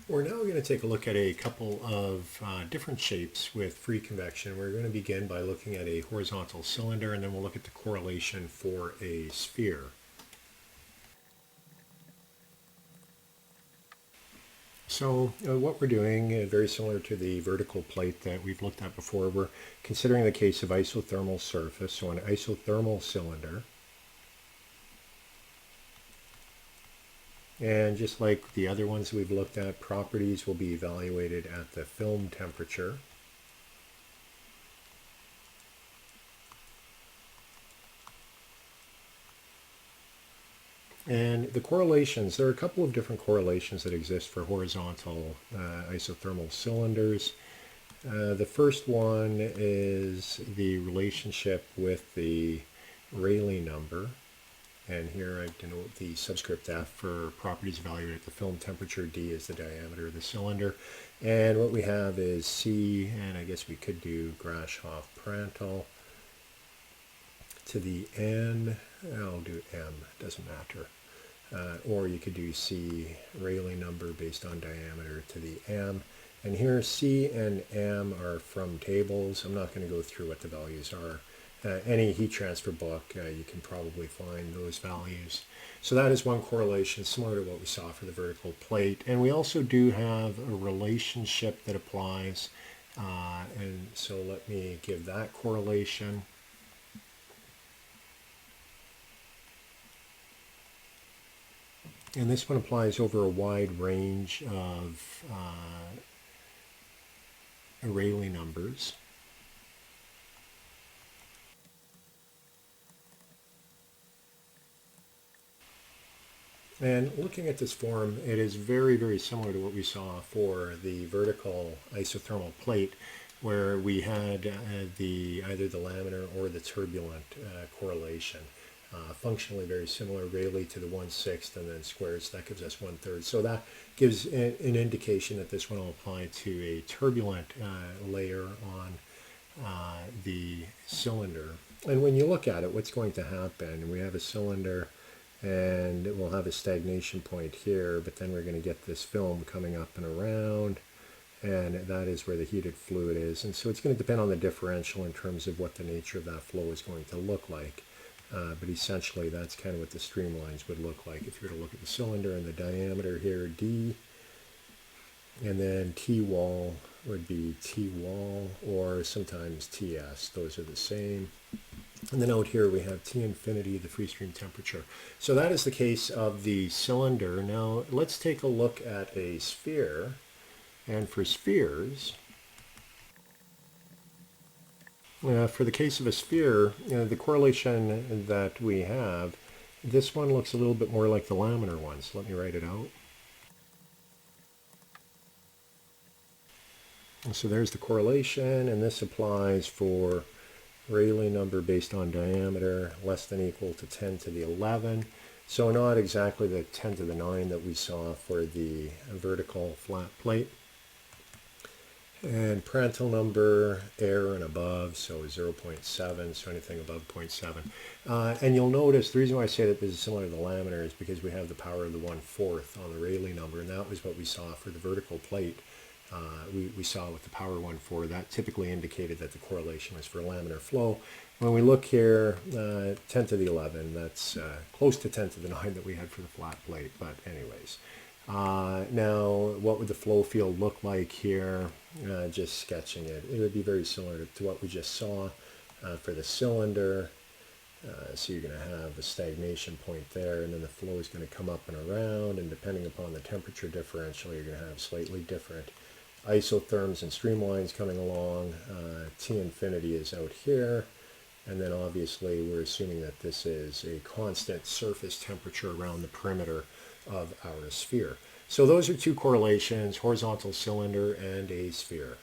We're now going to take a look at a couple of different shapes with free convection. We're going to begin by looking at a horizontal cylinder, and then we'll look at the correlation for a sphere. So what we're doing, very similar to the vertical plate that we've looked at before, we're considering the case of isothermal surface, so an isothermal cylinder. And just like the other ones we've looked at, properties will be evaluated at the film temperature. And the correlations, there are a couple of different correlations that exist for horizontal isothermal cylinders. The first one is the relationship with the Rayleigh number. And here I denote the subscript F for properties evaluated at the film temperature. D is the diameter of the cylinder. And what we have is C, and I guess we could do Grashof-Prandtl to the N. I'll do M, doesn't matter. Or you could do C, Rayleigh number based on diameter to the M. And here C and M are from tables. I'm not going to go through what the values are. Any heat transfer book, you can probably find those values. So that is one correlation similar to what we saw for the vertical plate. And we also do have a relationship that applies. And so let me give that correlation. And this one applies over a wide range of Rayleigh numbers. And looking at this form, it is very, very similar to what we saw for the vertical isothermal plate, where we had either the laminar or the turbulent correlation. Functionally very similar, Rayleigh to the 1/6 and then squares, that gives us 1/3. So that gives an indication that this one will apply to a turbulent layer on the cylinder. And when you look at it, what's going to happen? We have a cylinder and we'll have a stagnation point here, but then we're going to get this film coming up and around, and that is where the heated fluid is. And so it's going to depend on the differential in terms of what the nature of that flow is going to look like. But essentially that's kind of what the streamlines would look like if you were to look at the cylinder, and the diameter here, D, and then T wall would be T wall, or sometimes TS. Those are the same. And then out here we have T infinity, the free stream temperature. So that is the case of the cylinder. Now let's take a look at a sphere. And for spheres, for the case of a sphere, the correlation that we have, this one looks a little bit more like the laminar one. So let me write it out. And so there's the correlation, and this applies for Rayleigh number based on diameter less than or equal to 10 to the 11. So not exactly the 10 to the 9 that we saw for the vertical flat plate. And Prandtl number, air and above, so 0.7, so anything above 0.7. And you'll notice the reason why I say that this is similar to the laminar is because we have the power of the 1/4 on the Rayleigh number, and that was what we saw for the vertical plate. We saw with the power 1/4, that typically indicated that the correlation was for laminar flow. When we look here, 10 to the 11, that's close to 10 to the 9 that we had for the flat plate, but anyways. Now, what would the flow field look like here? Just sketching it. It would be very similar to what we just saw for the cylinder. So you're going to have a stagnation point there, and then the flow is going to come up and around, and depending upon the temperature differential, you're going to have slightly different isotherms and streamlines coming along. T infinity is out here, and then obviously we're assuming that this is a constant surface temperature around the perimeter of our sphere. So those are two correlations, horizontal cylinder and a sphere.